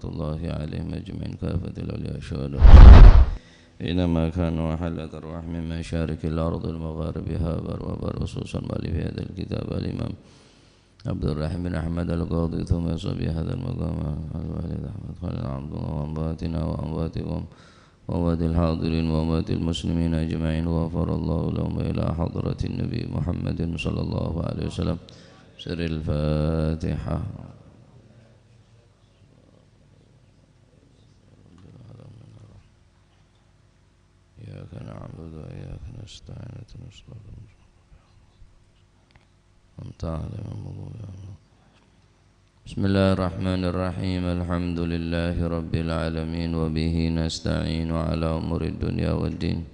الله عليهم أجمعين كافة الأولياء الشهداء إنما كانوا حلة الرحم من مشارق الأرض المغاربها وبر خصوصا مؤلف هذا الكتاب الإمام عبد الرحيم بن أحمد القاضي ثم يصبي هذا المقام الوالد أحمد خالد عبد الله وأنباتنا وأنباتكم وأموات الحاضرين وأموات المسلمين أجمعين وغفر الله لهم إلى حضرة النبي محمد صلى الله عليه وسلم سر الفاتحة. إياك نعبد وإياك نستعين اهدنا الصراط المستقيم أنت أعلم بالله. بسم الله الرحمن الرحيم الحمد لله رب العالمين وبه نستعين على أمور الدنيا والدين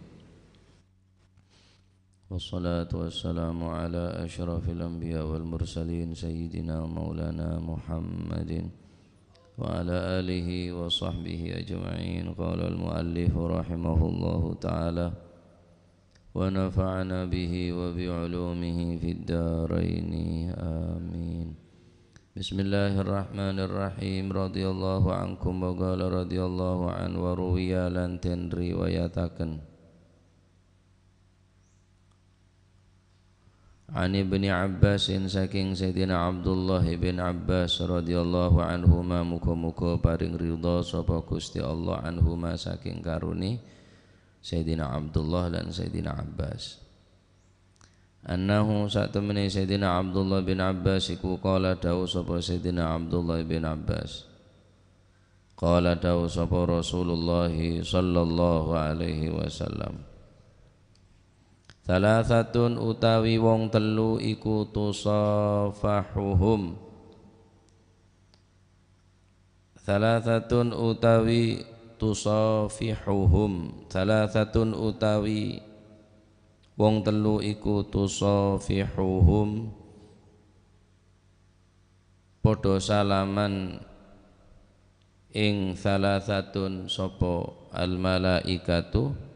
والصلاة والسلام على أشرف الأنبياء والمرسلين سيدنا مولانا محمد وعلى آله وصحبه أجمعين. قال المؤلف رحمه الله تعالى ونفعنا به وبعلومه في الدارين آمين. بسم الله الرحمن الرحيم. رضي الله عنكم وقال رضي الله عنه وروي لنتن رواياتكن عن ابن عباس saking Sayyidina Abdullah bin Abbas radhiyallahu anhuma muga-muga paring ridha sapa Gusti Allah anhuma saking karuni Sayyidina Abdullah lan Sayyidina Abbas. Annahu satemene Sayyidina Abdullah bin Abbas iku qala dawuh sapa Sayyidina Abdullah bin Abbas. Qala dawuh sapa Rasulullah sallallahu alaihi wasallam. Salasatun utawi wong telu iku tusafahuhum. Salasatun utawi tusafihuhum. Salasatun utawi wong telu iku tusafihuhum padha salaman ing salasatun sapa al malaikatu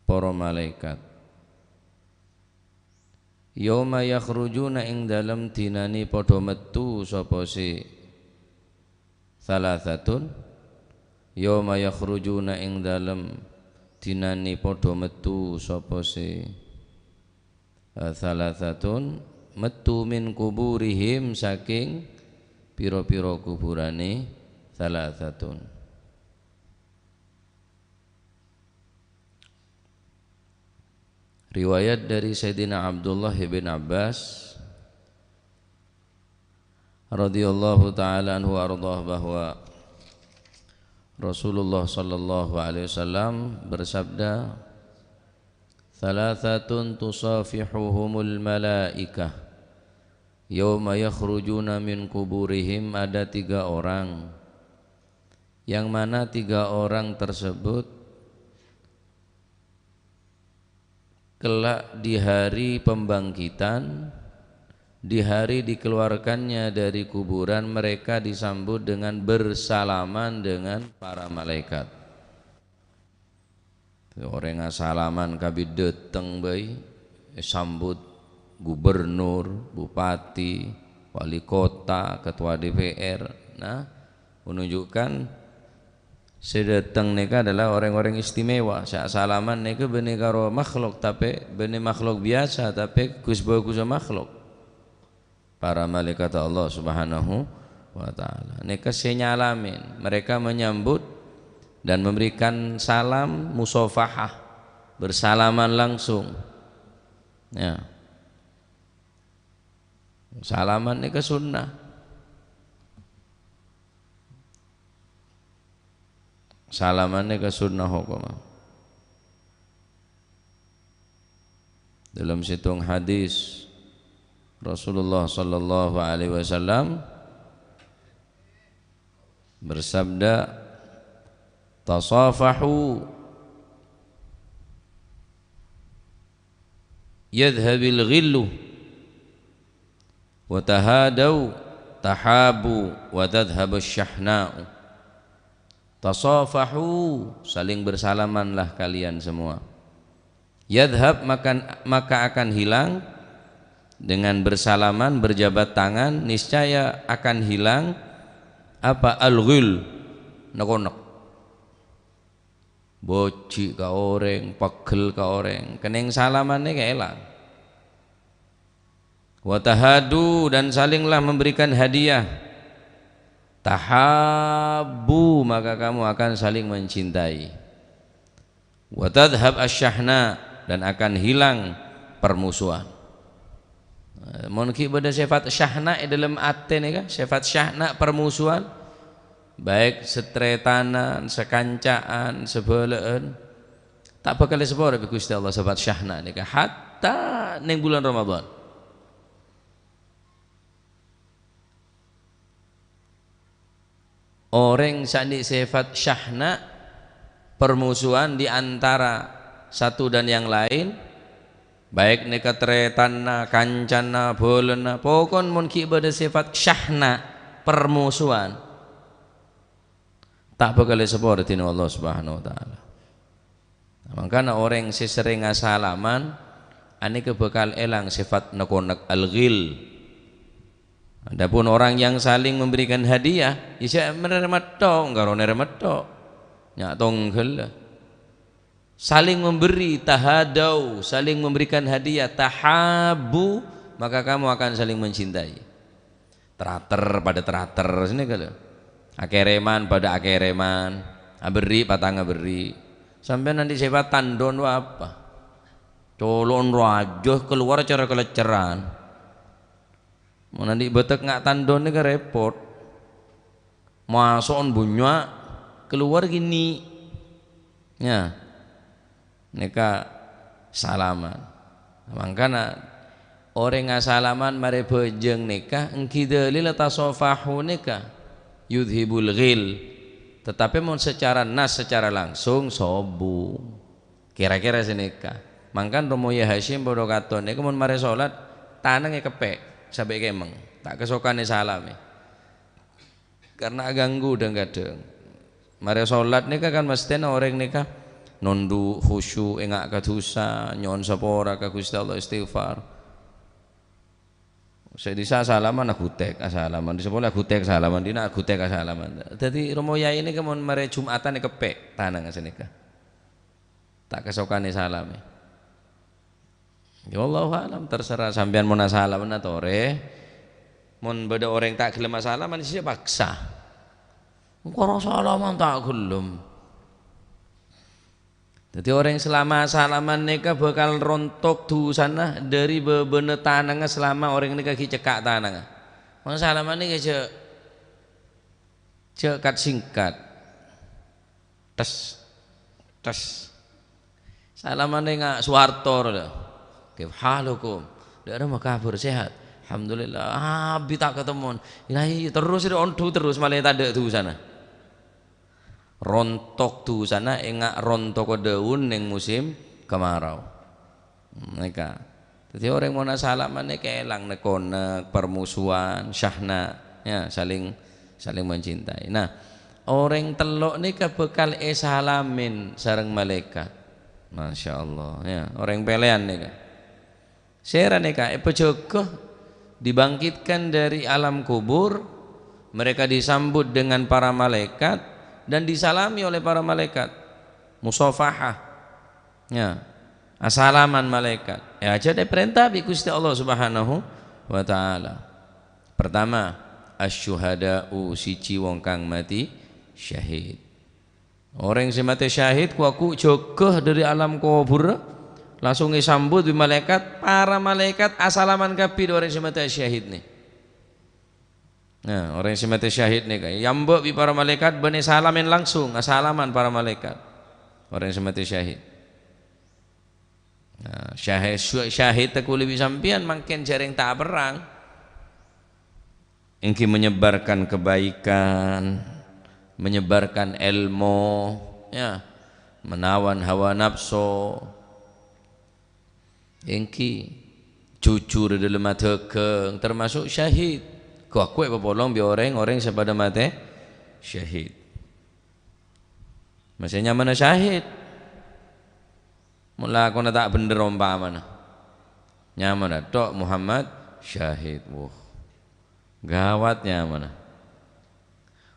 para malaikat. Yauma yakhrujuna ing dalem dinani padha metu sapa si salasatun. Yauma yakhrujuna ing dalem dinani padha metu sapa si salasatun metu min kuburihim saking pira-pira kuburane salasatun. Riwayat dari Sayyidina Abdullah bin Abbas radhiyallahu ta'ala anhu ardhah bahwa Rasulullah sallallahu alaihi wasallam bersabda, "Thalathatun tusafihuhumul malaikah yauma yakhrujuna min kuburihim." Ada 3 orang yang mana 3 orang tersebut kelak di hari pembangkitan, di hari dikeluarkannya dari kuburan, mereka disambut dengan bersalaman dengan para malaikat. Orang salaman kabeh dateng bae sambut gubernur, bupati, wali kota, ketua DPR. Nah, menunjukkan sedateng neka adalah orang-orang istimewa. Sak salaman neka bene karo makhluk tapi bene makhluk biasa tapi gus makhluk. Para malaikat Allah Subhanahu wa taala. Neka senyalamin, mereka menyambut dan memberikan salam musafahah, bersalaman langsung. Ya. Salaman neka sunnah. Salamannya ke sunnah hukumah. Dalam situng hadis Rasulullah sallallahu alaihi wasallam bersabda, tasafahu yadhhabil ghillu wa tahadau tahabu wa tadhhabus syahna'u. Tasafahu, saling bersalamanlah kalian semua. Yadhhab, maka akan hilang dengan bersalaman, berjabat tangan, niscaya akan hilang Apa al-ghil? Nek-nek. Boci ka orang, pegel ka orang, kening salamannya keelang. Wa tahadu, dan salinglah memberikan hadiah. Tahabbu, maka kamu akan saling mencintai. Wa tadhhab asyahna, dan akan hilang permusuhan. Mungkin pada sifat syahna dalam aten ya kan, sifat syahna permusuhan, baik setretanan, sekancaan, sebelaan, tak bakal disebut tapi Gusti Allah sifat syahna nika hatta ning bulan Ramadan. Orang sandi sifat syahna permusuhan di antara satu dan yang lain, baik nika tretanna, kancana, bolena, pokon mun ki bade sifat syahna permusuhan, tak bakal disebut dina Allah Subhanahu wa taala. Makanya orang sesering asalaman ane bakal elang sifat nekonek al-ghil. Adapun orang yang saling memberikan hadiah, isa menerima tok, engkaro nerima tok. Nyak tonggel. Saling memberi, tahadau, saling memberikan hadiah, tahabu, maka kamu akan saling mencintai. Terater pada terater sini kalau. Akereman pada akereman, aberi patang aberi. Sampai nanti sifat tandon apa? Colon rajoh keluar cara keleceran. Nanti betek ngak tandon ini repot. Masukon bunyak keluar gini. Ya. Neka salaman. Makanya orang ngasalaman mare bejeng nikah engki dalil tasofahu nikah yudhibul ghil, tetapi mun secara nas secara langsung sobu kira-kira senika. Mangkan Romo Ya Hashim bodo katon niku mun mare salat tanenge kepek sampai kemeng tak kesokane salame karena ganggu dan gadeng. Mare salat nika kan mesti orang nika nundu khusyuk engak kadosa nyon sapora ka Gusti Allah istighfar. Saya disa salaman aku tek asalaman, di sekolah aku tek salaman, dina aku tek asalaman. Jadi Romo Yai ini kemun mare Jumatan kepek tanang senika. Tak kesokane salame. Ya Allah alam terserah sampean mun asalaman atau ore. Mun beda orang tak gelem asalaman sih paksa. Engko salaman tak gelem. Jadi orang selama salaman nikah bakal rontok dosana dari bebener tanangnya selama orang nikah cekak tanangnya. Orang salaman nikah cekat singkat, tes, salaman nikah suartor dah. Halukum, dah ada makabur sehat. Alhamdulillah. Abi tak ketemu. Ilahi terus itu ondu terus malah tak ada dosana. Rontok tu sana engak rontok daun neng musim kemarau mereka. Jadi orang mau salaman mereka elang nekonek permusuhan syahna ya saling mencintai. Nah orang telok ni bekal salamin sareng malaikat, masya Allah ya orang pelean ni sera ni pejogo dibangkitkan dari alam kubur, mereka disambut dengan para malaikat dan disalami oleh para malaikat, musafahah ya asalaman malaikat ya aja ada perintah bi Gusti Allah Subhanahu wa taala. Pertama asyuhada'u siji wong kang mati syahid. Orang sing mati syahid ku jogoh dari alam kubur langsung disambut bi malaikat, para malaikat asalaman kabeh orang sing mati syahid nih. Nah, orang yang mati syahid nih kayak yambok bi para malaikat bani salamin langsung asalaman para malaikat orang yang mati syahid. Nah, syahid tekuli sampian makin jaring tak perang ingki menyebarkan kebaikan, menyebarkan ilmu ya, menawan hawa nafsu, ingki jujur dalam dagang termasuk syahid. Aku pepolong bi orang sepada mati syahid. Maksudnya mana syahid? Mula aku tak bener umpamana. Nyaman tok Muhammad syahid. Wah. Gawatnya mana?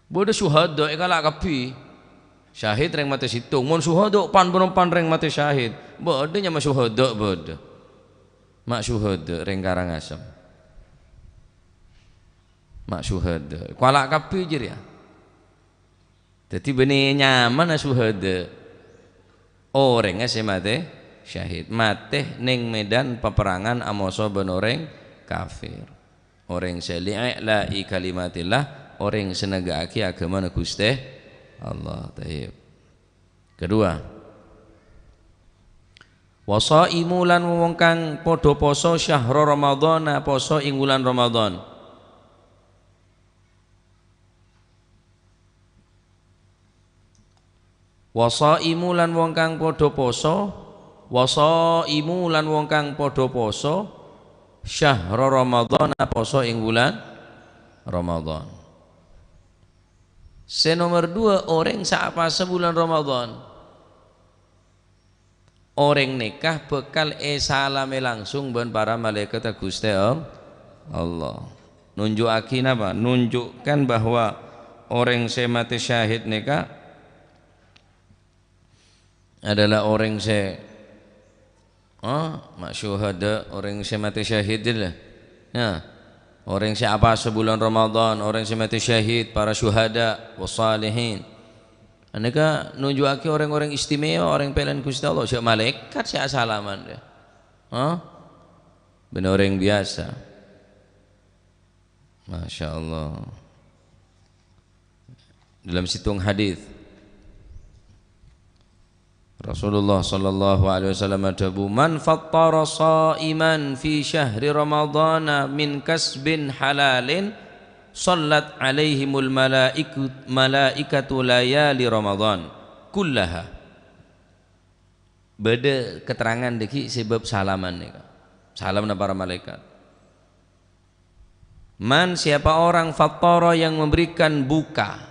Bodoh syuhada kalak kapi. Syahid reng mati situng. Mun syuhada pan reng mati syahid. Bodoh nya mah syuhada bodoh. Mak syuhada reng Karangasem. Mak syuhada. Kalak kapi jer ya. Dadi bene nyaman syuhada. Orangnya si mati syahid. Mati ning medan peperangan amoso ben orang kafir. Orang seli'la'i kalimatillah, orang senegaki agama Gusti Allah. Taib. Kedua, wasaimu lan wong kang padha poso syahrul Ramadan, poso ing wulan Ramadan. Wasaimu lan wong kang padha poso, wasaimu lan wong kang padha poso syahrul Ramadan, poso ing wulan Ramadan. Nomor 2, orang saapa sebulan Ramadan. Orang nikah bekal salame langsung ben para malaikat Gusti Allah. Nunjukin apa? Nunjukkan bahwa orang mati syahid nikah adalah orang masyuhada, orang mati syahid lah. Ya. Orang siapa sebulan Ramadan, orang yang mati syahid, para syuhada wassalihin. Aneka nunjuki orang-orang istimewa, orang pilihan Gusti Allah, siapa malaikat siapa salaman dia. Benar orang biasa. Masya Allah. Dalam situng hadis Rasulullah sallallahu alaihi wasallam adabu man fattara shaiman fi syahri ramadhana min kasbin halalin sallat alaihimul malaikatu layali ramadhan kullaha. Beda keterangan deki sebab salaman nika. Salam para malaikat. Man siapa orang fattara yang memberikan buka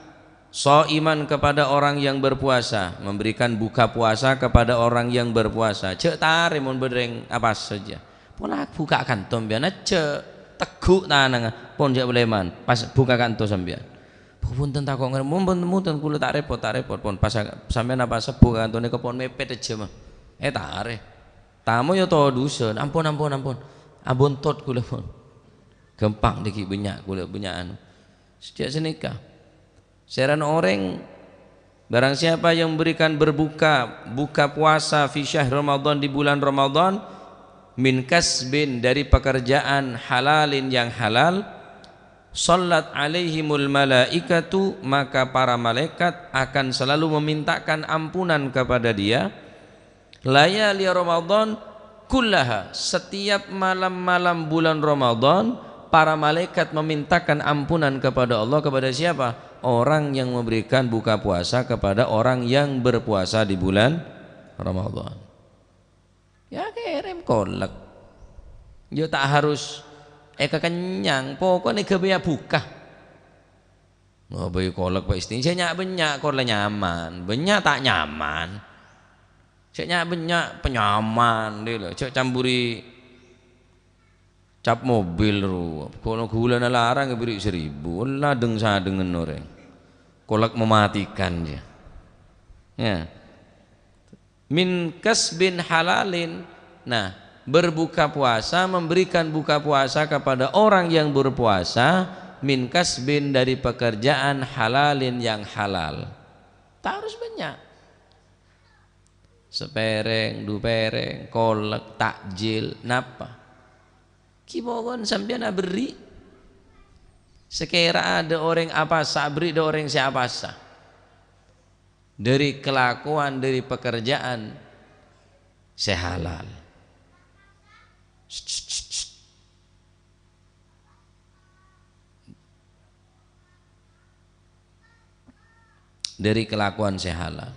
shaiman kepada orang yang berpuasa, memberikan buka puasa kepada orang yang berpuasa. Cek tare mun bedreng apa saja. Pola buka kantom biana cek teguk tanang pon jak beleman pas buka kanto sampean. Punten takok mun muten kula tak repot pon pas sampean apa sebuka kantone kepon mepet aja mah. Tare. Tamu yo to dusun. Ampun. Ampun tot kula pon. Gampang diki benyak kula benyaan. Sejak senikah seran orang barang siapa yang memberikan buka puasa fi syahr Ramadan di bulan Ramadan min kasbin dari pekerjaan halalin yang halal sallat alaihimul malaikatu maka para malaikat akan selalu memintakan ampunan kepada dia layali Ramadan kullaha setiap malam-malam bulan Ramadan para malaikat memintakan ampunan kepada Allah kepada siapa? Orang yang memberikan buka puasa kepada orang yang berpuasa di bulan Ramadan. Ya kirim kolak. Yo tak harus kenyang, pokoknya gebaya buka. Ngobayi kolak Pak Isti, saya nyak benyak kolak nyaman, benyak tak nyaman. Saya nyak benyak penyaman deh loh, cek campuri cap mobil ru kono gula larang beri 1000 ladeng sadengen orang kolak mematikan dia ya min kasbin halalin. Nah berbuka puasa memberikan buka puasa kepada orang yang berpuasa min kasbin dari pekerjaan halalin yang halal tak harus banyak sepereng dupereng kolak takjil napa kibongon sampean beri sekira ada orang apa sabri ada orang siapa sah dari kelakuan dari pekerjaan sehalal dari kelakuan sehalal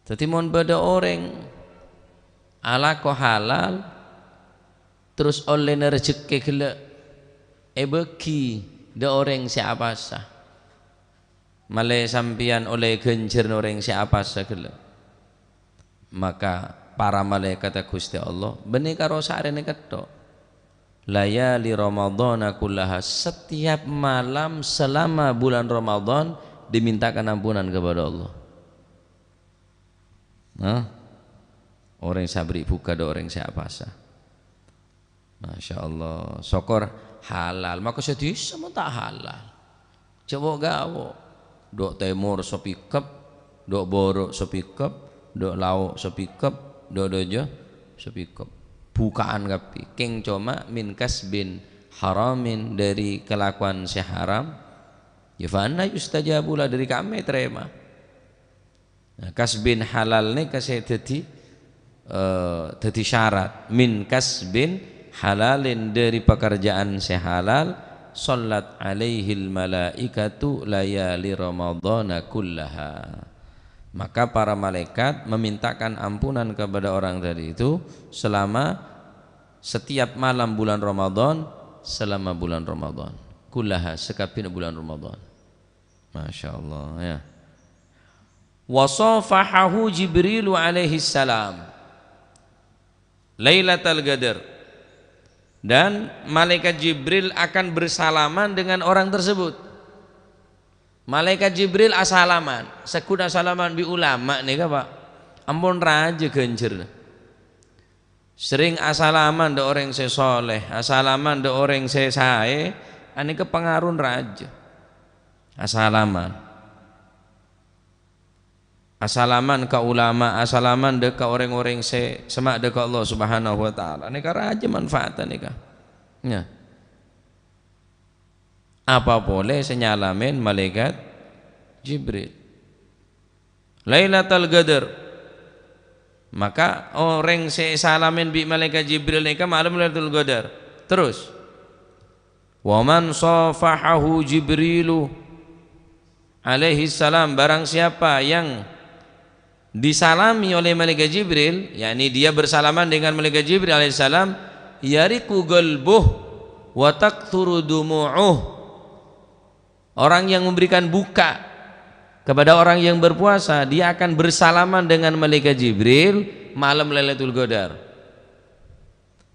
jadi mon pada orang ala ko halal terus oleh rezeki gila beki da orang siapa sah malai sampian oleh genjer orang siapa sah gila maka para malaikat Gusti Allah benih karo sarene ketok layali ramadhana kullaha, setiap malam selama bulan Ramadan dimintakan ampunan kepada Allah. Nah, orang yang sabri buka do orang yang puasa. Masya Allah, syukur halal, maka sedih sama tak halal. Coba gawo, dok temur sepikep, dok borok sepikep, dok lauk sepikep, dok dojo sepikep. Bukaan kapi, king cuma min kasbin haramin, dari kelakuan seharam. Ya fana yustajabulah, dari kami terima. Nah, kasbin halal ni kasih jadi syarat min kasbin halalin, dari pekerjaan sehalal. Sallat alaihil malaikatu layali ramadhana kullaha, maka para malaikat memintakan ampunan kepada orang tadi itu selama setiap malam bulan Ramadan, selama bulan Ramadan kullaha, sekapin bulan Ramadan. Masya Allah ya. Wasafahahu Jibril alaihi salam Lailatul Qadar, dan malaikat Jibril akan bersalaman dengan orang tersebut. Malaikat Jibril asalaman, sekuda salaman bi ulama nih Pak. Ampun raja genjer. Sering asalaman do orang se soleh, asalaman do orang se sae, ani kepengaruh raja. Asalaman. Asalaman ke ulama, asalaman dek orang-orang se semak dek Allah Subhanahu wa taala. Nika raja manfaatan nika. Ya. Apa boleh senyalamin malaikat Jibril. Lailatul Qadar. Maka orang se salamin bi malaikat Jibril nika malam Lailatul Qadar. Terus wa man safahahu Jibrilu alaihi salam, barang siapa yang disalami oleh malaikat Jibril, yakni dia bersalaman dengan malaikat Jibril alaihissalam, yariku qalbuh wa takthuru dumu'uh, orang yang memberikan buka kepada orang yang berpuasa, dia akan bersalaman dengan malaikat Jibril malam Lailatul Qadar.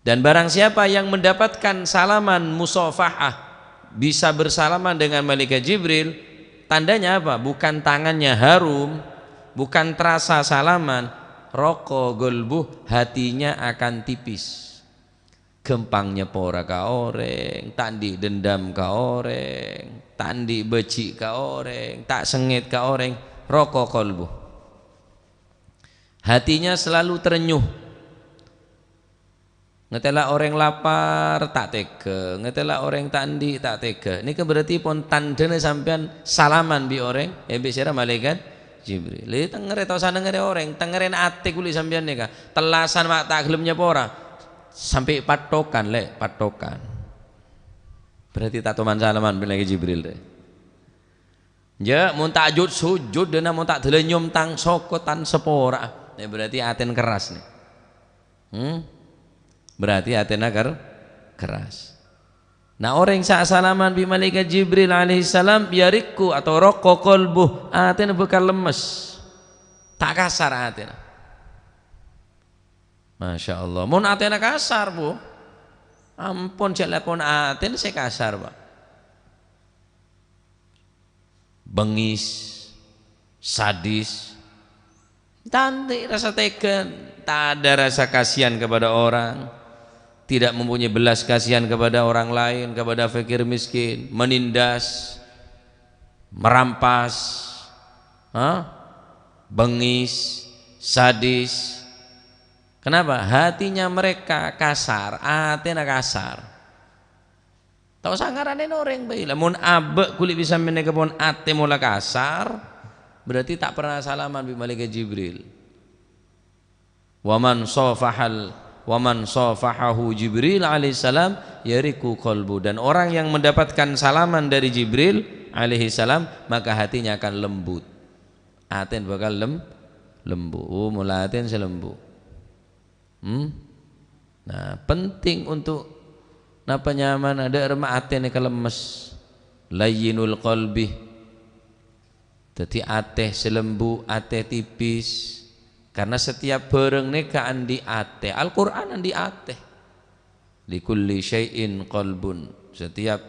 Dan barang siapa yang mendapatkan salaman musafahah, bisa bersalaman dengan malaikat Jibril, tandanya apa? Bukan tangannya harum, bukan terasa salaman, roko golbuh, hatinya akan tipis. Gempangnya pora ka oreng, tandi dendam ka oreng, tandi beci ka oreng, tak sengit ka oreng, roko kolbuh. Hatinya selalu terenyuh. Ngetela orang lapar tak tega, ngetela orang tandi tak tega. Ini berarti pun tandanya sampean salaman bi orang, ya bicara malaikat Jibril. Li tengere tau sanengere orang, tengere ate kuli sampean nika. Telasan mak tak gelemnya pora. Sampai patokan patokan. Berarti tak toman salaman bin lagi Jibril deh. Ya mun tak sujud dan mun tak delenyum tang sokotan sepora. Ya berarti aten keras nih. Berarti aten keras. Nah orang yang salaman bi malaikat Jibril alaihissalam biarikku atau rokok kolbuh, aten bekal lemes, tak kasar aten. Masya Allah. Mun aten kasar bu, ampun celapon aten saya kasar pak. Bengis, sadis, tanti rasa tega, tak ada rasa kasihan kepada orang. Tidak mempunyai belas kasihan kepada orang lain, kepada fakir miskin, menindas, merampas, bengis, sadis. Kenapa? Hatinya mereka kasar, atena kasar. Tahu sangarane orang bae. Lamun abe kulit bisa menegapon ate mula kasar, berarti tak pernah salaman bi malaikat Jibril. Waman safahahu Jibril alaihissalam yariku qalbu, dan orang yang mendapatkan salaman dari Jibril alaihissalam maka hatinya akan lembut. Aten bakal lembut. Mula aten selembut. Nah penting untuk napa nyaman ada remah aten yang lemes, layyinul qalbi. Jadi ateh selembu, ateh tipis. Karena setiap barang neka andi ate, Al-Quran andi ate. likulli syai'in qalbun, setiap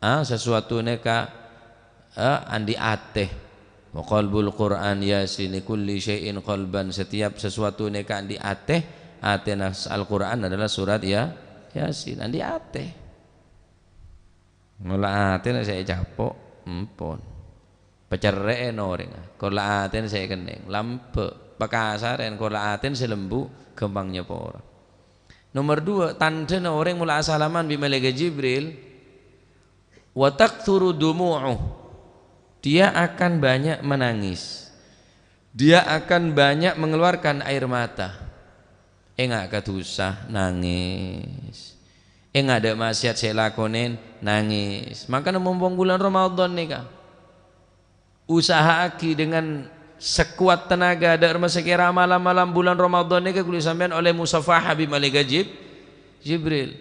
sesuatu neka andi ateh. Wa qalbul Qur'an Yasin likulli syai'in qalban, setiap sesuatu neka andi ateh. Atenas Al-Qur'an adalah surat Yasin, andi ateh. Ngolah ateh saya capok empon. Pecereen orang, kola aten saya keneng, lampe, pakasaren kola aten selembu, kembangnya pora. Nomor 2, tanda orang mula asalaman bi malaikat Jibril, wa takthuru dumu'uh, dia akan banyak menangis, dia akan banyak mengeluarkan air mata. Enggak katusah nangis, enggak ada maksiat saya lakonin nangis. Maka mumpung bulan Ramadan nih kak, usaha aki dengan sekuat tenaga ada rumah sekira malam-malam bulan Ramadan ini kulit sampean oleh musafah Habib malaikat Jibril.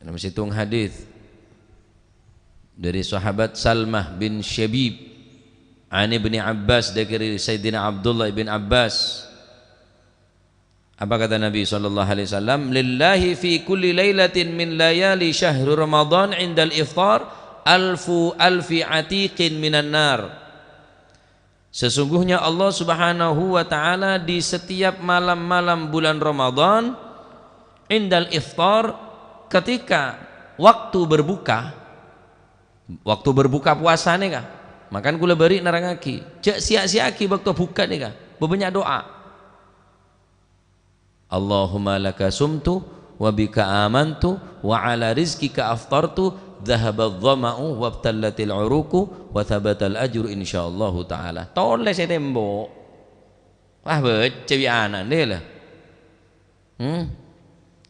Nama situng hadis dari sahabat Salmah bin Syabib an Ibni Abbas dari Sayyidina Abdullah bin Abbas. Apa kata Nabi SAW? Lillahi fi kulli laylatin min layali syahru Ramadan indal iftar alfi atiqin minan nar. Sesungguhnya Allah Subhanahu wa taala di setiap malam-malam bulan Ramadan indal iftar, ketika waktu berbuka puasa nih kah, makan gula beri narangaki cek sia-siaki waktu buka nih kah, berbanyak doa. Allahumma laka sumtu wa bika amantu wa ala rizkika aftartu dhahabadh dhama'u wabtallatil uruku wa thabatal ajru insyaallah taala. Toleh saya tembok. Wah cewek anak deh lah.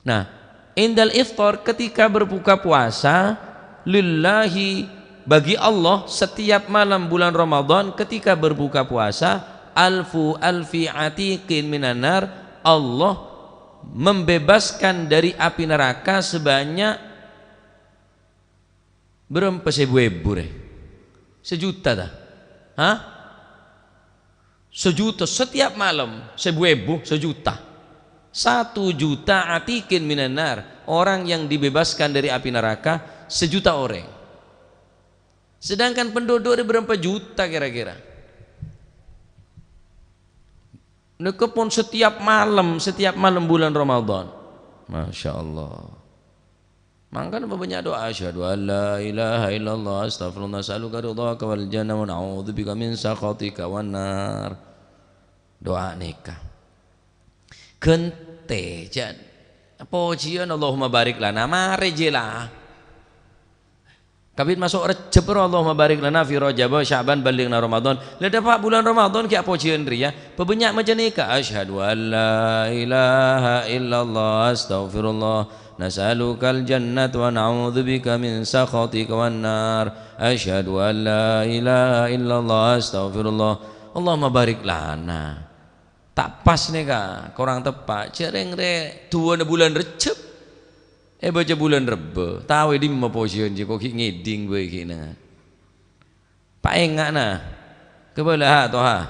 Nah, indal iftar ketika berbuka puasa, lillahi bagi Allah setiap malam bulan Ramadan ketika berbuka puasa, alfi atiqin minan nar, Allah membebaskan dari api neraka sebanyak berapa sebuebu deh? Sejuta dah? Hah? Sejuta setiap malam, sebuebu, sejuta. 1 juta atikin minan nar, orang yang dibebaskan dari api neraka 1 juta orang. Sedangkan penduduk ada berapa juta kira-kira? Nekepun setiap malam bulan Ramadan. Masya Allah. Maka banyak doa, asyhadu an la ilaha illallah astaghfirullah as'aluka ridhaka wal jannah wa na'udzubika min sakhatika wan nar. Doa nikah. Gente jan. Pujian Allahumma barik lana mari jelah. Kabit masuk Rejab, Allahumma barik lana fi Rajab Sya'ban balighna Ramadan. Lah dapat bulan Ramadan ki pujian ria. Banyak macam nikah. Asyhadu an la ilaha illallah astaghfirullah nas'alukal jannata wa na'udzubika min sakhatika wan nar. Asyhadu an la ilaha illallah astaghfirullah. Allahumma barik lana. Tak pas nih kak, kurang tepat. Cereng re 2 bulan Rejab. Baca bulan Reba. Tahu di mana position je kok ngiding gue kina. Pak enggak nah. Kebelah toh ha.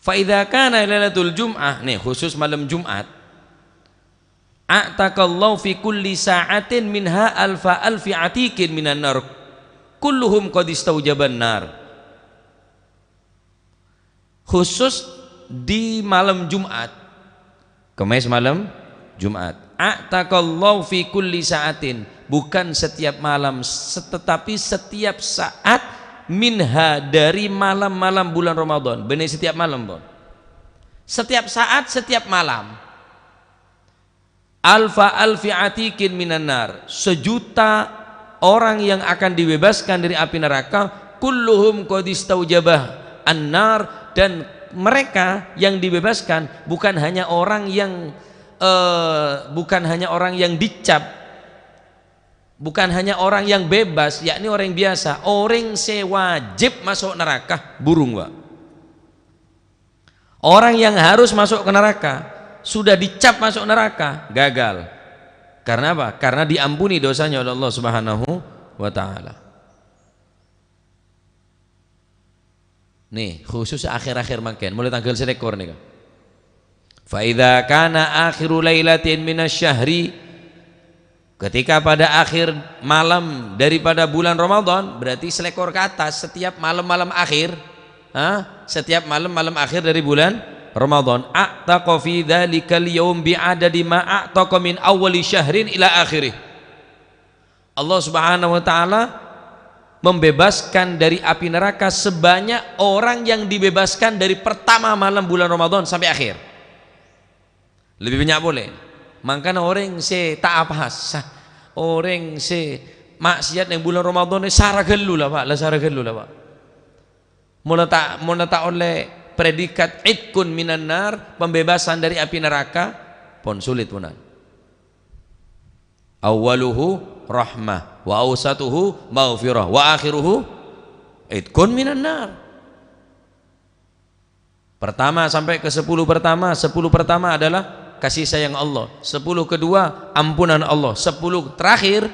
Fa idza kana lailatul jum'ah, nih khusus malam Jumat, a'taqallahu fi kulli sa'atin minha alfi atiqin minan nar kulluhum qad istaujaban nar. Khusus di malam Jumat, Kemis malam Jumat, a'taqallahu fi kulli sa'atin, bukan setiap malam tetapi setiap saat, minha dari malam-malam bulan Ramadan. Benar setiap malam bon, setiap saat, setiap malam. Alfi atiqin minan nar, 1 juta orang yang akan dibebaskan dari api neraka. Kulluhum qad istaujabah an-nar, dan mereka yang dibebaskan bukan hanya orang yang dicap, bukan hanya orang yang bebas, yakni orang yang biasa, orang sewajib masuk neraka burung Pak. Orang yang harus masuk ke neraka sudah dicap masuk neraka gagal. Karena apa? Karena diampuni dosanya oleh Allah Subhanahu wa taala. Nih, khusus akhir-akhir mangken mulai tanggal selekor nih. Fa idza kana akhiru lailatin minasyahri, ketika pada akhir malam daripada bulan Ramadan, berarti selekor ke atas setiap malam-malam akhir, setiap malam-malam akhir dari bulan Ramadan. A'taqa fi dzalikal yaum bi'adadi ma a'taqa min awwali syahrin ila akhirih. Allah Subhanahu wa taala membebaskan dari api neraka sebanyak orang yang dibebaskan dari pertama malam bulan Ramadan sampai akhir. Lebih banyak boleh. Makanya orang se tak apa sah, orang se maksiat yang bulan Ramadan ni sara gelu lah Pak, sara gelu lah Pak. Mula tak oleh predikat idkun minan nar, pembebasan dari api neraka pun sulit punan. Awaluhu rahmah wa awsatuhu maghfirah wa akhiruhu idkun minan nar. Pertama sampai ke 10 pertama, 10 pertama adalah kasih sayang Allah, 10 kedua ampunan Allah, 10 terakhir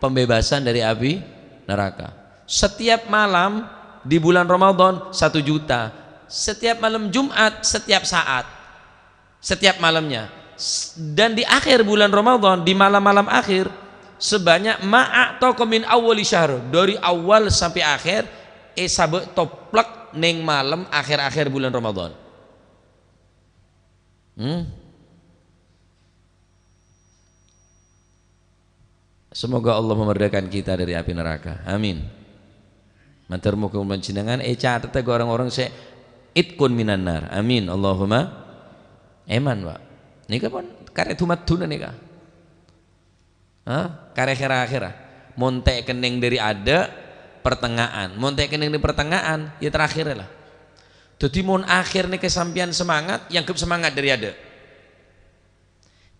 pembebasan dari api neraka. Setiap malam di bulan Ramadan 1 juta, setiap malam Jumat, setiap saat, setiap malamnya. Dan di akhir bulan Ramadan, di malam-malam akhir, sebanyak ma'a'taqa min awwali syahr, dari awal sampai akhir sabe toplek ning malam akhir-akhir bulan Ramadan. Semoga Allah memerdekakan kita dari api neraka. Amin. Matur muga panjenengan catet orang-orang se itkun minan nar. Amin. Allahumma aman, Pak. Nika pun karek tumat-tuna nika. Karek akhir-akhir. Montek kening dari ada pertengahan. Montek kening di pertengahan ya terakhir lah. Jadi mon akhir nih kesampian semangat yang semangat dari ada.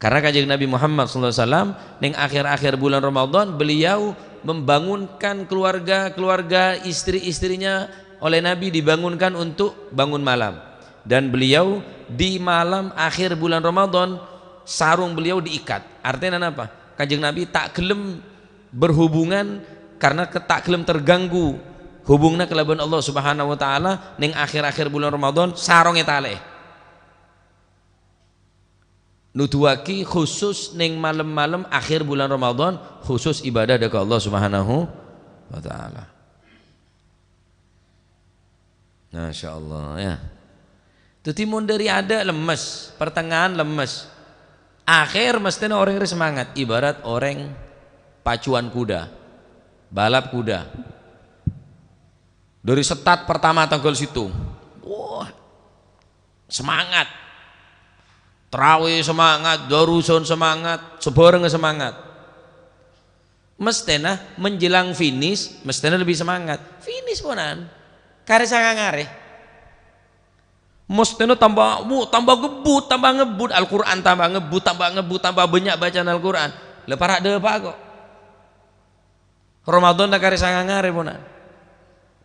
Karena kanjeng Nabi Muhammad SAW ning akhir-akhir bulan Ramadan beliau membangunkan keluarga istri-istrinya oleh Nabi dibangunkan untuk bangun malam. Dan beliau di malam akhir bulan Ramadan sarung beliau diikat. Artinya apa? Kanjeng Nabi tak gelem berhubungan karena tak gelem terganggu hubungna kelaban Allah Subhanahu wa taala ning akhir-akhir bulan Ramadan sarongnya taleh. Nuduaki khusus ning malam-malam akhir bulan Ramadan khusus ibadah dekat Allah Subhanahu wa taala. Masya Allah ya. Tetimun dari ada lemes, pertengahan lemes, akhir mestinya orang semangat. Ibarat orang pacuan kuda, balap kuda. Dari setat pertama tanggal situ, wah semangat, terawih semangat, darusun semangat, sebareng semangat. Mestinya menjelang finish, mestinya lebih semangat. Finish ponan, kare sangat ngare. Mestinya tambah ngebut, tambah ngebut Al-Quran, tambah ngebut, tambah banyak bacaan Al-Quran. Leparak depa kok. Ramadan tak kare sangat ngare ponan.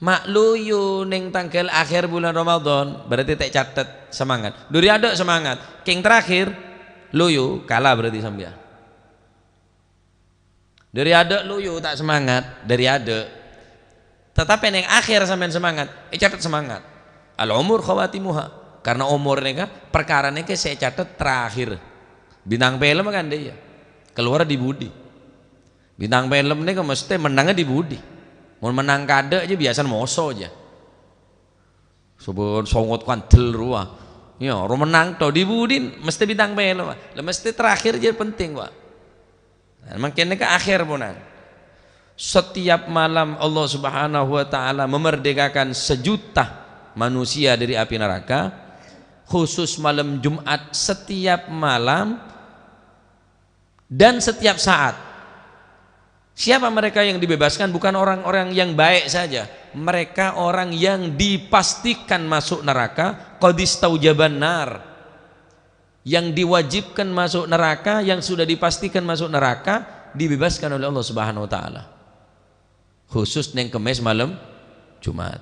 Makluyu ning tanggal akhir bulan Ramadan berarti tak catet semangat. Duri ada semangat. King terakhir luyu kalah berarti sampean. Dari ada luyu tak semangat, dari ada. Tetapi ning akhir sampean semangat, catet semangat. Al umur khawatimuha. Karena umur neka perkara neka saya catat terakhir. Bintang film kan dia keluar di budi. Bintang film neka mesti menangnya di budi. Mau menang kada aja biasa moso aja. Sebut songot kantel ruah. Ya, orang menang tau di budin mesti bintang film. Lah mesti terakhir aja penting, Pak. Nah, makanya ke akhir punan. Setiap malam Allah Subhanahu wa taala memerdekakan 1 juta manusia dari api neraka. Khusus malam Jumat setiap malam dan setiap saat. Siapa mereka yang dibebaskan? Bukan orang-orang yang baik saja. Mereka orang yang dipastikan masuk neraka, qadistaujaban nar. Yang diwajibkan masuk neraka, yang sudah dipastikan masuk neraka, dibebaskan oleh Allah Subhanahu wa taala. Khusus neng kemis malam Jumat.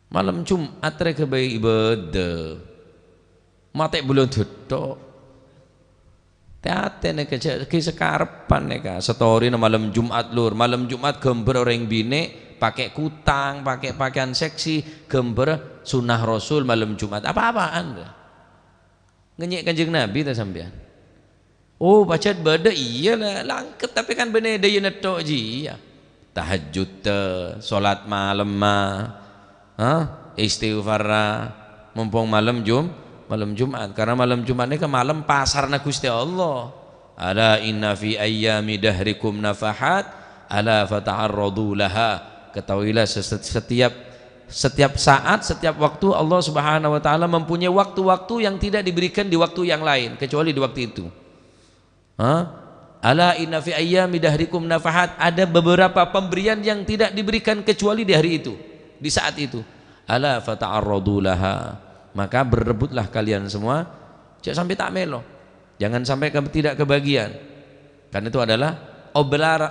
Malam Jumat rek bae ibadah. Mate belum duduk. Teate nek ki sekarepan nek story na malam Jumat lur. Malam Jumat gambar orang bine pakai kutang, pakai pakaian seksi, gember sunnah Rasul malam Jumat. Apa-apaan? Ngenyek Kanjeng Nabi ta sampean. Oh, pacet beda iyalah langket tapi kan bener daya netok ji ya. Tahajud salat malam istighfar mumpung malam Jumat karena malam Jumat ini ke malam pasarna Gusti Allah. Ala inna fi ayyami dahrikum nafahat ala fata'arradu laha. Ketahuilah setiap saat, setiap waktu Allah Subhanahu wa taala mempunyai waktu-waktu yang tidak diberikan di waktu yang lain kecuali di waktu itu. Ala inna fi ayyami dahrikum nafahat, ada beberapa pemberian yang tidak diberikan kecuali di hari itu, di saat itu. Ala fata'arradu laha, maka berebutlah kalian semua, jangan sampai tak melo, jangan sampai tidak kebagian, karena itu adalah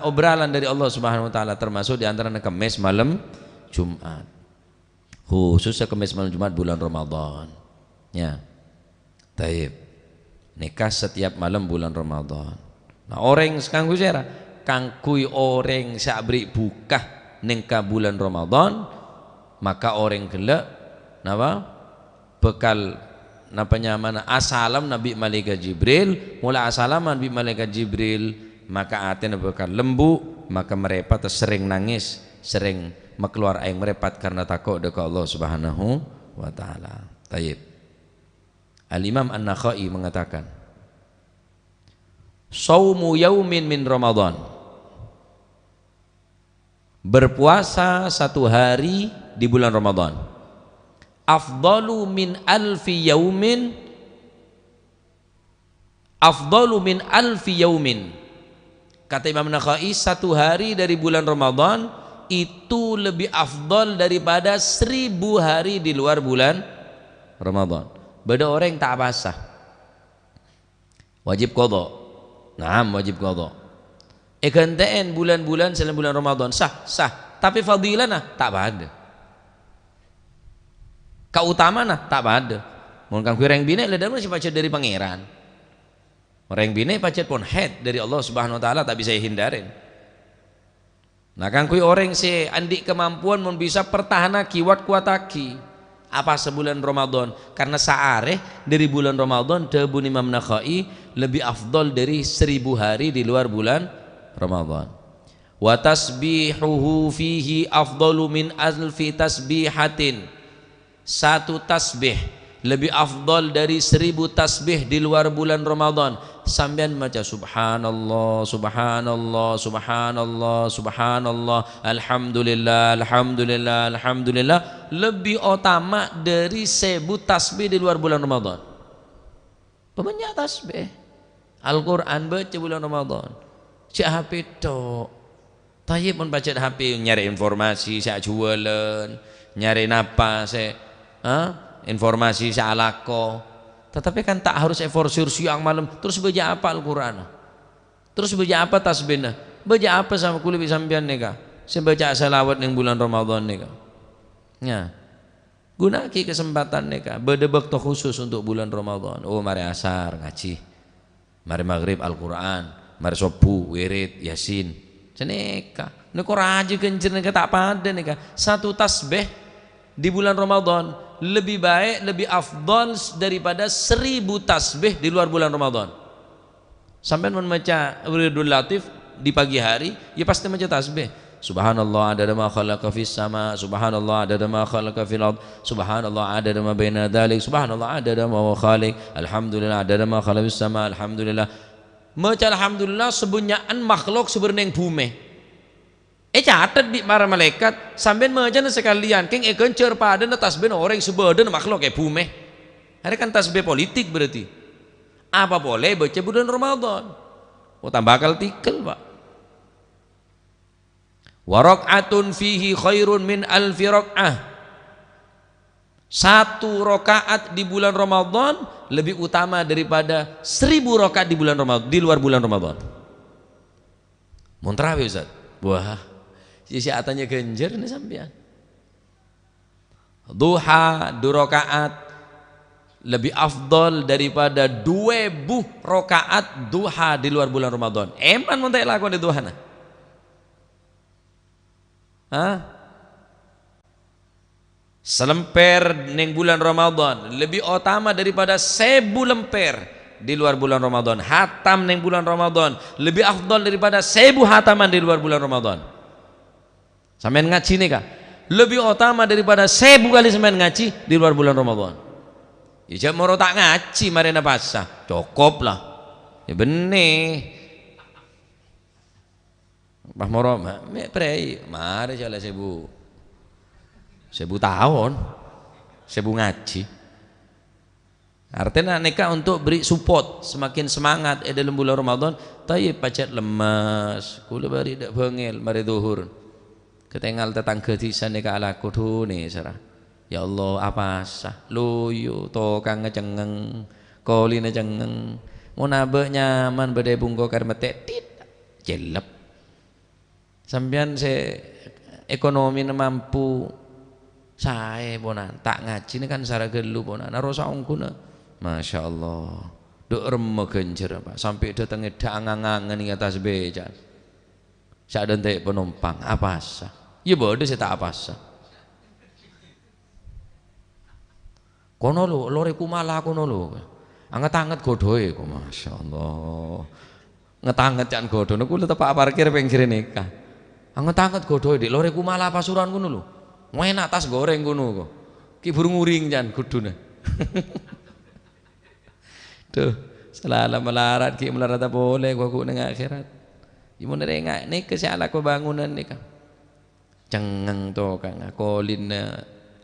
obralan dari Allah Subhanahu wa taala, termasuk di antara Kemis malam Jumat, khususnya Kemis malam Jumat bulan Ramadan ya. Taib nikah setiap malam bulan Ramadan. Nah orang kanggo sera kangkui orang sabri buka nengka bulan Ramadan, maka orang gelak napa bekal napanya mana asalam Nabi Malaikat Jibril, mula asalam Nabi Malaikat Jibril, maka atena bekal lembu, maka merepat sering nangis, sering keluar air merepat karena takut dekat Allah Subhanahu wa taala. Taib. Al-Imam An-Nakhai mengatakan, saumu yaumin min Ramadan, berpuasa satu hari di bulan Ramadan, afdalu min alfi yaumin, afdalu min alfi yaumin. Kata Imam Nakhai, satu hari dari bulan Ramadan itu lebih afdal daripada 1000 hari di luar bulan Ramadan. Beda orang tak basah wajib qadha. Naam, wajib qadha. Ganteen bulan-bulan selain bulan Ramadan sah, tapi fadilana tak ada. Kautamana tak ada. Mun kang kurang bine ledam si pacet dari pangeran. Orang bine pacet pun head dari Allah Subhanahu wa taala, tak bisa hindarin. Nah kang kui orang si andik kemampuan mun bisa pertahanan kiwat kuataki apa sebulan Ramadan, karena saareh dari bulan Ramadan tebun Imam Nakhai lebih afdal dari 1000 hari di luar bulan Ramadan. Wa tasbihuhu fihi afdalu min alfi tasbihatin, satu tasbih lebih afdal dari 1000 tasbih di luar bulan Ramadan. Sambian baca subhanallah subhanallah subhanallah subhanallah alhamdulillah alhamdulillah alhamdulillah lebih utama dari 1000 tasbih di luar bulan Ramadan. Pemenyak tasbih Al-Quran baca bulan Ramadan cek HP tok. Tayyib pun baca HP nyari informasi saya jualan, nyari napa saya informasi saya alako. Tetapi kan tak harus eforsir siang malam terus baca apa Al-Quran, terus baca apa tasbihnya, baca apa sama kulit sambian neka, saya baca salawat yang bulan Ramadan neka ya. Gunaki kesempatan neka berdebak to khusus untuk bulan Ramadan. Oh mari asar ngaji, mari maghrib Al-Quran, mari sobu wirid yasin ceneka neko raja kencen neka tak pada neka. Satu tasbih di bulan Ramadan lebih baik, lebih afdal daripada 1000 tasbih di luar bulan Ramadan. Sampai membaca wiridul latif di pagi hari ya pasti baca tasbih. Subhanallah adada ma khalaqa fis sama, subhanallah adada ma khalaqa fil ard, subhanallah adada ma baina dzalik, subhanallah adada ma huwa khaliq, alhamdulillah adada ma khalaqa fis sama, alhamdulillah. Maca alhamdulillah sebunyaan makhluk sebenarnya bumi. Catat di para malaikat sambil mengajar sekalian keng kencer pada tasbih orang sebadan makhluk bumi. Hari kan tasbih politik berarti. Apa boleh baca bulan Ramadan? Oh tambah akal tikel pak. Wa rak'atun fihi khairun min alfi rak'ah. Satu rakaat di bulan Ramadan lebih utama daripada 1000 rakaat di bulan Ramadan, di luar bulan Ramadan. Mun tarawih Ustaz. Wah. Sisi atanya genjer nih sampean. Duha 2 rakaat lebih afdal daripada 2000 rakaat duha di luar bulan Ramadan. Eman mun tak lakukan di duha nah. selemper neng bulan Ramadan lebih utama daripada 1000 lemper di luar bulan Ramadan. Hatam neng bulan Ramadan lebih afdal daripada 1000 hataman di luar bulan Ramadan. Sampean ngaji nih kah? Lebih utama daripada 1000 kali sampean ngaji di luar bulan Ramadan. Ya moro tak ngaji marina pasah, cukup lah. Ya benih. Pas moro mek prei, mari jale 1000 tahun, 1000 ngaji. Artinya neka untuk beri support, semakin semangat dalam bulan Ramadan. Tapi pacet lemas, kula bari dak bengel mari zuhur. Ketengal tetangga di sana neka ala kudu nih sarah. Ya Allah apa sah, loyo tokang ngecengeng, koli ngecengeng, mau nabe nyaman bedai bungko karmete tit, jelep. Sambian se ekonomi mampu, saya bonan tak ngaji ini kan sara gelu bonan, narosa ongkuna, masya Allah, dok remeh genjer pak, sampai datangnya dangangangan di atas beja, saya dan teh penumpang apa sah, ya bodoh saya tak apa sah. Kono lo, lore kumala kono lo, anget-anget godoe, kok masya Allah, nget-anget jangan godoh, aku lu tepak parkir pinggir nikah, anget-anget godoe di lore kumala pasuran kono lo, enak tas goreng kono kok, ki burung uring jangan kudune, tuh, selalu melarat ki melarat apa boleh, gua ku neng akhirat, gimana deh nggak nih kesialah kau bangunan nikah, cengeng tuh kang, kolin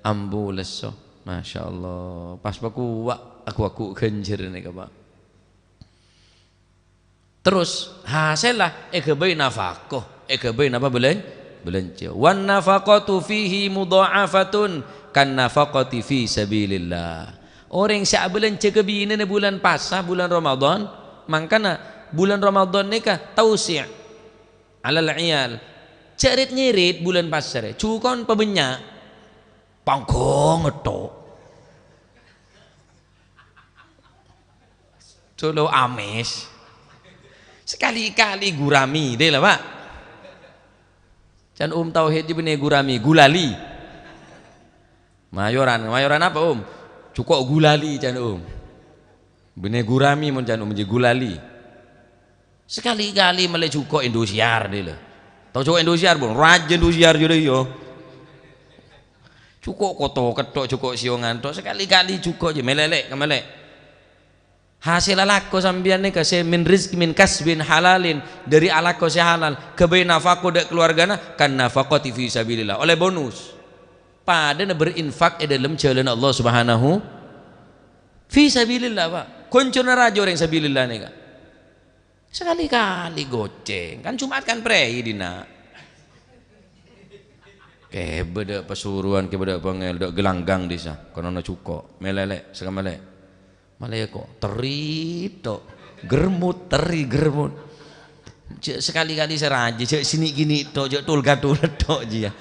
ambu leso. Masya Allah, pas aku genjer nih pak. Terus hasillah ekebain nafakoh, ekebain apa belanja. Wan nafaqatu fihi mudha'afatun kan nafaqati fi sabilillah. Orang yang belanja kebini bulan pasah bulan Ramadan, makanya bulan Ramadan ni kah tausi' alal iyal. Cerit nyirit bulan pasar, cukon pebenyak, pangkong ngetok. Colo ames sekali-kali gurami deh lah pak can tauhid bener gurami gulali mayoran apa cukup gulali can bener gurami mon can menjadi gulali sekali-kali malah cukup Indosiar deh lah tau cukup Indosiar bun raja Indosiar juga yo cukup koto ketok cukup siongan tok sekali-kali cukup je melelek kemelek hasil alako sambian ni kasih min rizki min kasbin halalin dari alako si halal kebaik nafako dek keluargana kan nafaqati fi sabilillah oleh bonus pada berinfak dalam jalan Allah Subhanahu fi sabilillah pak kuncuna rajo orang sabilillah ni kak sekali-kali goceng kan Jumat kan prei dina kebeda pesuruan kebeda pengel dek gelanggang disa kono cuko melelek segamelek malah kok teri tok germut teri germut sekali-kali seraji cek sini gini tok cek tul gatul tok dia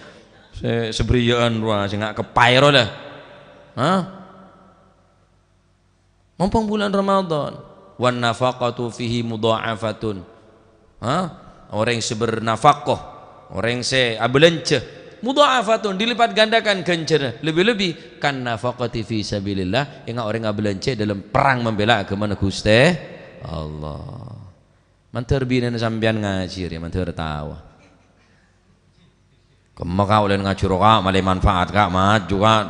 sebrian ruang sing gak kepairo dah hah mumpung bulan Ramadan wan nafaqatu fihi mudha'afatun hah orang yang bernafaqah orang yang abelence mudha'afatun dilipat gandakan gencer lebih-lebih kan nafaqati fi sabilillah yang orang belanja dalam perang membela agama Gusti Allah. Manter bina sampean ngaji ya manter tawa. Kemakau lain ngaji roka malai manfaat kak maju kak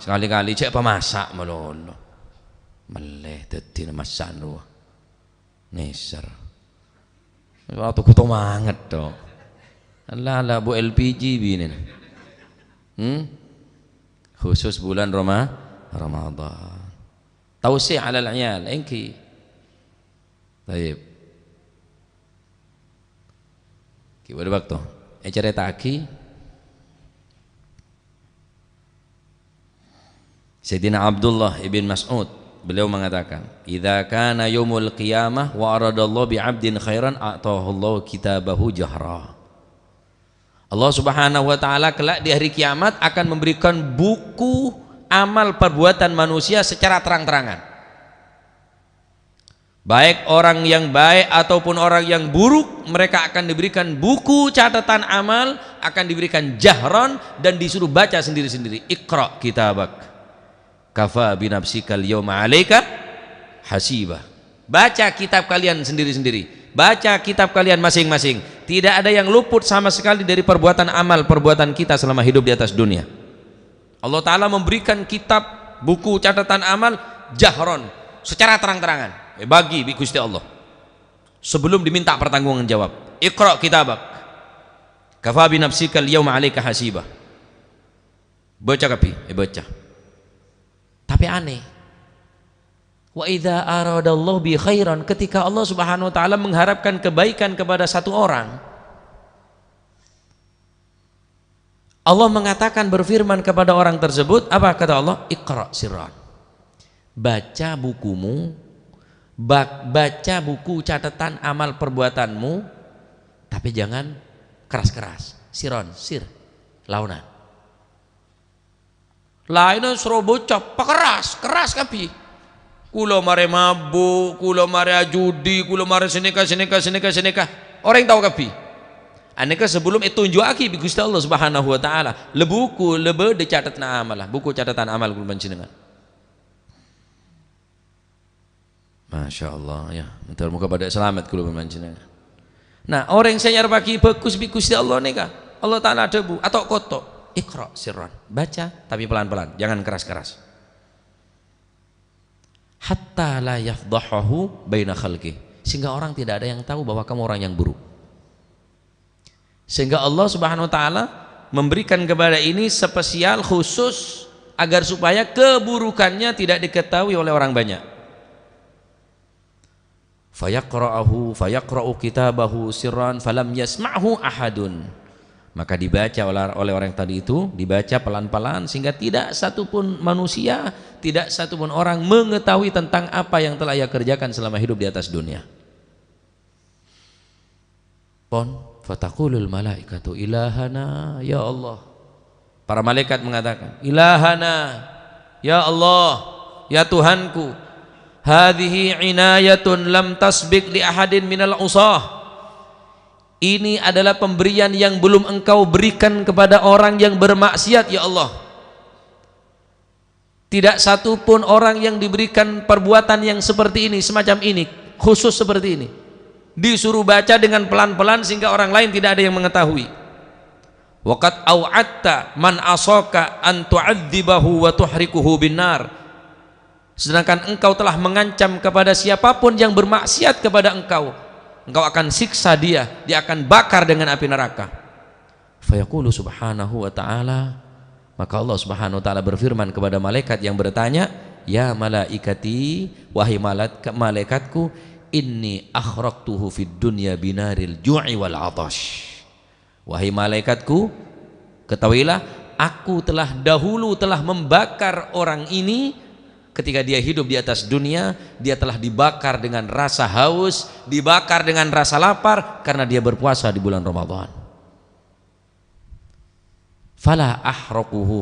sekali-kali cek pemasak melolo meleh dadi masak lu neser waktu kutu manget dong Allah bu LPG binin khusus bulan Ramadan tausi' alal iyal engki baik kita waktu cerita aki Sayyidina Abdullah ibn Mas'ud beliau mengatakan idza kana yaumul qiyamah wa aradallahu bi 'abdin khairan a'tahu Allah kitabahu jahra. Allah Subhanahu wa taala kelak di hari kiamat akan memberikan buku amal perbuatan manusia secara terang-terangan. baik orang yang baik ataupun orang yang buruk, mereka akan diberikan buku catatan amal, akan diberikan jahron dan disuruh baca sendiri-sendiri. Iqra kitabak kafa binafsikal yawma 'alaika hasibah. Baca kitab kalian sendiri-sendiri, baca kitab kalian masing-masing. Tidak ada yang luput sama sekali dari perbuatan amal perbuatan kita selama hidup di atas dunia. Allah Ta'ala memberikan kitab buku catatan amal jahron secara terang-terangan bagi Gusti Allah sebelum diminta pertanggungan jawab. Iqra kitabak kafa bi nafsikal yawma 'alaika hasibah. Baca kapi, baca. Tapi aneh, wa idza aradallahu bi khairan, ketika Allah Subhanahu wa taala mengharapkan kebaikan kepada satu orang, Allah mengatakan, berfirman kepada orang tersebut, apa kata Allah? Iqra sirran. Baca bukumu, baca buku catatan amal perbuatanmu, tapi jangan keras-keras. Sirron, sir, launan. Lainnya suruh bocah, keras, keras kapi. Kulo mare mabuk, kulo mare judi, kulo mare seneka. Orang yang tahu kapi. Aneka sebelum itu tunjuk aki bi Gusti Allah Subhanahu wa taala. Lebuku lebe dicatatna amalah, buku catatan amal kula panjenengan. Masya Allah ya, mudah muga pada selamat kula panjenengan. Nah, orang yang saya bagi bagus bi Gusti Allah neka. Allah taala debu atau kotok. Iqra sirran. Baca tapi pelan-pelan, jangan keras-keras. Hatta la yafdahahu baina khalqi, sehingga orang tidak ada yang tahu bahwa kamu orang yang buruk. Sehingga Allah Subhanahu wa taala memberikan kepada ini spesial khusus agar supaya keburukannya tidak diketahui oleh orang banyak. Fayaqra'u kitabahu sirran falam yasma'hu ahadun. Maka dibaca oleh orang tadi itu, dibaca pelan-pelan sehingga tidak satupun manusia, tidak satupun orang mengetahui tentang apa yang telah ia kerjakan selama hidup di atas dunia. Fataqulul malaikatu ilahana ya Allah. Para malaikat mengatakan, ilahana ya Allah, ya Tuhanku, hadhihi inayatun lam tasbiq li ahadin minal usah. Ini adalah pemberian yang belum engkau berikan kepada orang yang bermaksiat ya Allah. Tidak satu pun orang yang diberikan perbuatan yang seperti ini, semacam ini, khusus seperti ini. Disuruh baca dengan pelan-pelan sehingga orang lain tidak ada yang mengetahui. Waqad au'atta man asaka an tu'adzibahu wa tuhrikuhu binnar. Sedangkan engkau telah mengancam kepada siapapun yang bermaksiat kepada engkau akan siksa dia akan bakar dengan api neraka. Fayaqulu subhanahu wa ta'ala, maka Allah Subhanahu wa ta'ala berfirman kepada malaikat yang bertanya, ya malaikati, wahai malaikatku, inni akhraqtuhu fid dunya binaril ju'i wal 'atash. Wahai malaikatku, ketahuilah aku telah membakar orang ini. Ketika dia hidup di atas dunia, dia telah dibakar dengan rasa haus, dibakar dengan rasa lapar karena dia berpuasa di bulan Ramadan. Fala ahraquhu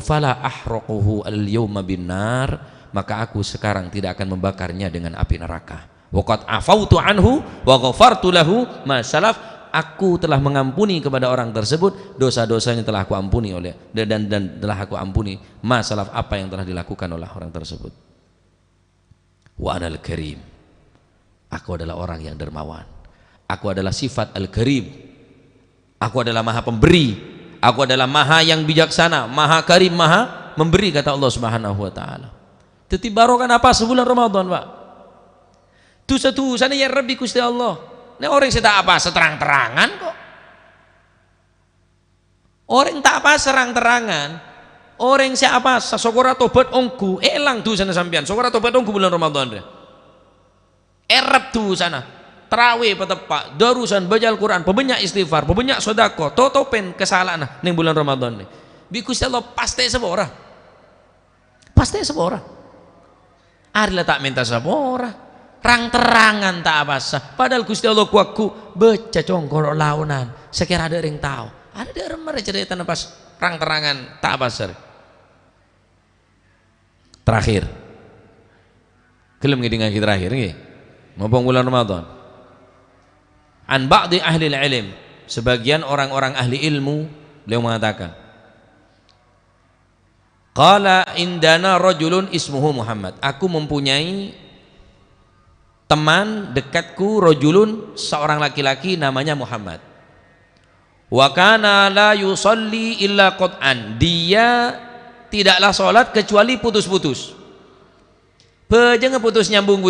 al-yawma binnar, maka aku sekarang tidak akan membakarnya dengan api neraka. Waqad afautu anhu wa ghafartu lahu ma salaf. Aku telah mengampuni kepada orang tersebut, dosa-dosanya telah aku ampuni dan telah aku ampuni ma salaf, apa yang telah dilakukan oleh orang tersebut. Wa anal karim, aku adalah orang yang dermawan, aku adalah sifat al-karim, aku adalah maha pemberi, aku adalah maha yang bijaksana, maha karim, maha memberi, kata Allah Subhanahu wa ta'ala. Teti barokan apa sebulan Ramadan Pak? Tu sana ya Rabbi Gusti Allah. Ini orang tak apa seterang-terangan kok. Orang tak apa serang-terangan. Orang siapa sokora tobat ongku elang tuh sana sampean, sokora tobat ongku bulan Ramadan deh. Erep tuh sana, terawih petepak, darusan baca Al-Quran, pebanyak istighfar, pebanyak sodako, totopen kesalahan neng bulan Ramadan deh. Bikus Allah pasti sebora, Arila tak minta sebora, terang-terangan tak apa sah. Padahal Gusti Allah kuaku baca congkor launan, sekira ada yang tahu, ada yang mereka cerita pas terang-terangan tak apa sah. Terakhir, gelem ngiding lagi terakhir nggih. mumpung bulan Ramadan. An ba'di ahli ilm, sebagian orang-orang ahli ilmu beliau mengatakan, qala indana rajulun ismuhu Muhammad, aku mempunyai teman dekatku, rajulun, seorang laki-laki namanya Muhammad. Wa kana la yusalli illa qat'an, dia tidaklah sholat kecuali putus-putus. Jangan putus nyambung.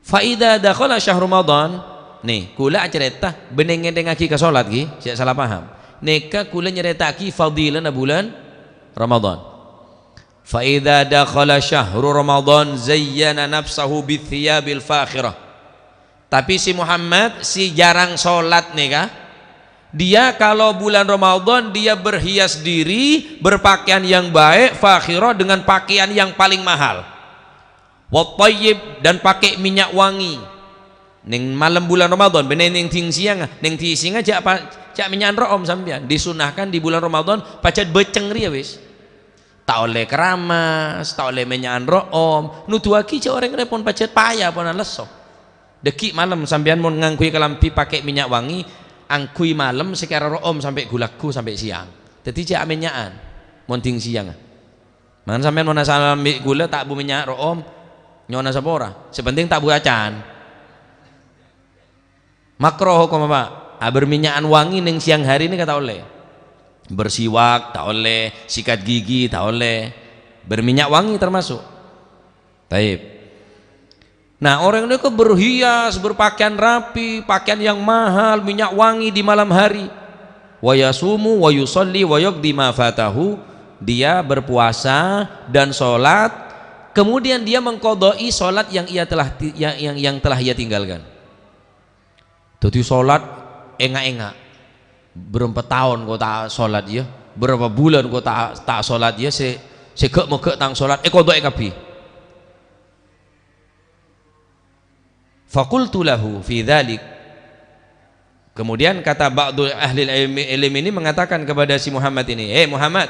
Fa idza dakhala syahr Ramadan, nih kula cerita beneng-beneng aki ke sholat ki, saya salah paham. Neka kula nyerita aki fadilana bulan Ramadan. Fa idza dakhala syahr Ramadan zayyana nafsahu bithiyabil fakhirah. Tapi si Muhammad si jarang sholat nih kah? Dia kalau bulan Ramadan dia berhias diri, berpakaian yang baik, fakhirah, dengan pakaian yang paling mahal, wa thayyib, dan pakai minyak wangi. Ning malam bulan Ramadan bener ning ting siang, ning ti singa jak minyak room sampean disunahkan di bulan Ramadan pacet beceng ria wis. Tak oleh keramas, tak oleh minyak room, nutuaki cak orang repon pacet payah pon leso. Deki malam sampean mun ngangkui kelampi pakai minyak wangi, angkui malam sekarang room sampai gulaku sampai siang. Jadi cak minyakan monting siang. Man sampean mun asal ambil gula tak bu minyak room nyona sapora. Sepenting tak bu acan. Makroh hukum apa? Berminyakan wangi ning siang hari ini kata oleh. Bersiwak tak oleh, sikat gigi tak oleh. Berminyak wangi termasuk. Taib. Nah, orang ini kok berhias, berpakaian rapi, pakaian yang mahal, minyak wangi di malam hari. Wa yasumu wa yusalli wa yaqdi ma fatahu. Dia berpuasa dan sholat, kemudian dia mengqadai sholat yang telah ia tinggalkan. Jadi sholat engak-engak. Berapa tahun kau tak sholat ya? Berapa bulan kau tak sholat ya? Sekek mekek tang sholat. Qadai kabeh. Faqultu lahu fi dzalik. Kemudian kata ba'du ahli ilm ini mengatakan kepada si Muhammad ini, Muhammad,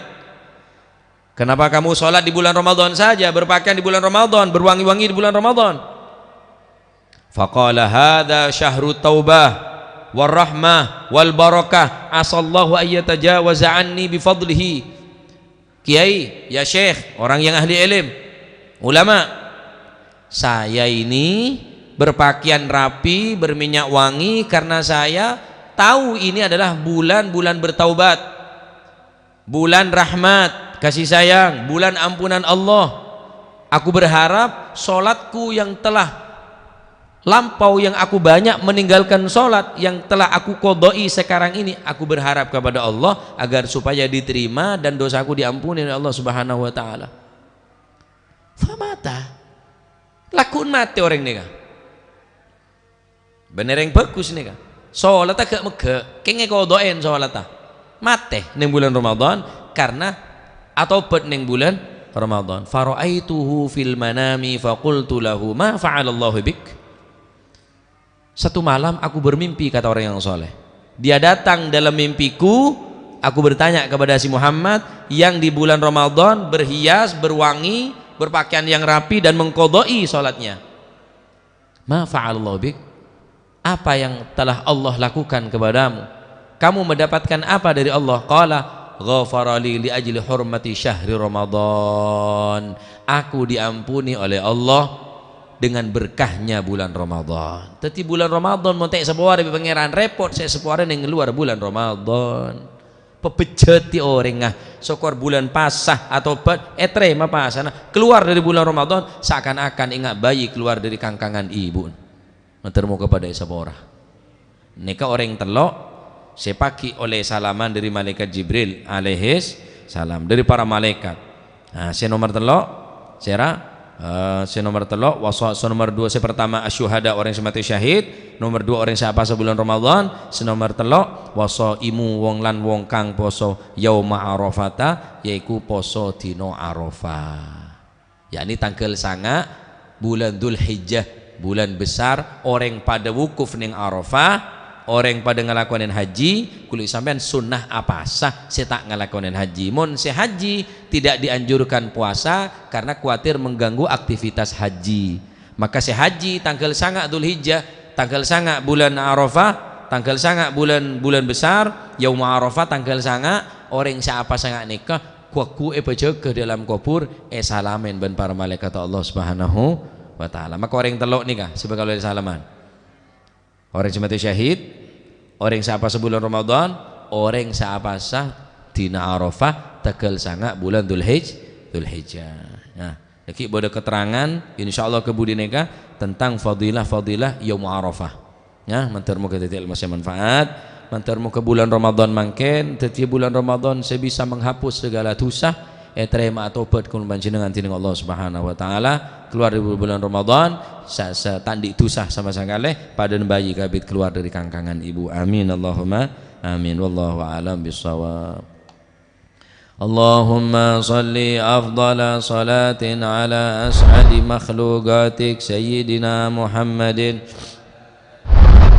kenapa kamu sholat di bulan Ramadan saja, berpakaian di bulan Ramadan, berwangi-wangi di bulan Ramadan? Faqala hadza syahrut taubah war rahmah wal barakah, asallahu ayyatajawaza anni bifadlihi. Kiai, ya syekh, orang yang ahli ilm, ulama, saya ini berpakaian rapi, berminyak wangi karena saya tahu ini adalah bulan-bulan bertaubat, bulan rahmat, kasih sayang, bulan ampunan Allah. Aku berharap sholatku yang telah lampau, yang aku banyak meninggalkan sholat, yang telah aku qadai sekarang ini, aku berharap kepada Allah agar supaya diterima dan dosaku diampuni oleh Allah Subhanahu wa taala. Famata lakun mati orang ini kah? Bener yang bagus nih kan, sholat agak megah, kenge kodoen sholat mate neng bulan Ramadan karena atau bet neng bulan Ramadan. Faraaituhu fil manami faqultu lahu ma fa'alallahu bik. Satu malam aku bermimpi, kata orang yang soleh, dia datang dalam mimpiku, aku bertanya kepada si Muhammad yang di bulan Ramadan berhias, berwangi, berpakaian yang rapi dan mengqadai sholatnya. Ma fa'alallahu bik, apa yang telah Allah lakukan kepadamu? Kamu mendapatkan apa dari Allah? Qala ghafarali li ajli hurmati syahri Ramadan. Aku diampuni oleh Allah dengan berkahnya bulan Ramadan. Tapi bulan Ramadan montek sebuah dari pangeran repot saya sebuah yang keluar bulan Ramadan. Pepejeti orang sokor bulan pasah atau etre ma pasana keluar dari bulan Ramadan seakan-akan ingat bayi keluar dari kangkangan ibu. Termu kepada Isabora. Neka orang telok sepaki oleh salaman dari malaikat Jibril alaihis salam, dari para malaikat. Nah, saya nomor telok, saya nomor telok, nomor 2 saya pertama asyuhada, orang yang mati syahid, nomor 2 orang yang puasa bulan Ramadan, nomor telok wasaimu wong lan wong kang poso yauma arafata, yaiku poso dino Arafah. Yakni tanggal sanga bulan Dzulhijjah, bulan besar, orang pada wukuf ning Arafah orang pada ngelakonin haji kulit sampean sunnah apa sah saya tak ngelakonin haji mun saya haji tidak dianjurkan puasa karena khawatir mengganggu aktivitas haji maka saya haji tanggal sangat Dzulhijjah tanggal sangat bulan Arafah tanggal sangat bulan besar Yaum Arafah tanggal sangat orang siapa sangat nikah kuaku ke dalam kubur salamen ben para malaikat Allah Subhanahu wa taala maka orang telok nikah sebagai oleh salaman orang yang mati syahid orang siapa sebulan Ramadan orang siapa sah dina Arafah tanggal sangat bulan Dzulhijjah nah lagi boleh keterangan insyaallah kebudi nikah tentang fadilah Yaum Arafah ya mantarmu ke titik ilmu manfaat mantarmu ke bulan Ramadan mangken setiap bulan Ramadan saya bisa menghapus segala dosa terima tobat kul panjenengan dening Allah Subhanahu wa taala keluar dari bulan Ramadan tandik dosa sama sekali pada bayi kabit keluar dari kangkangan ibu amin Allahumma amin wallahu a'lam bissawab Allahumma salli afdala salatin ala as'adi makhluqatik sayyidina Muhammadin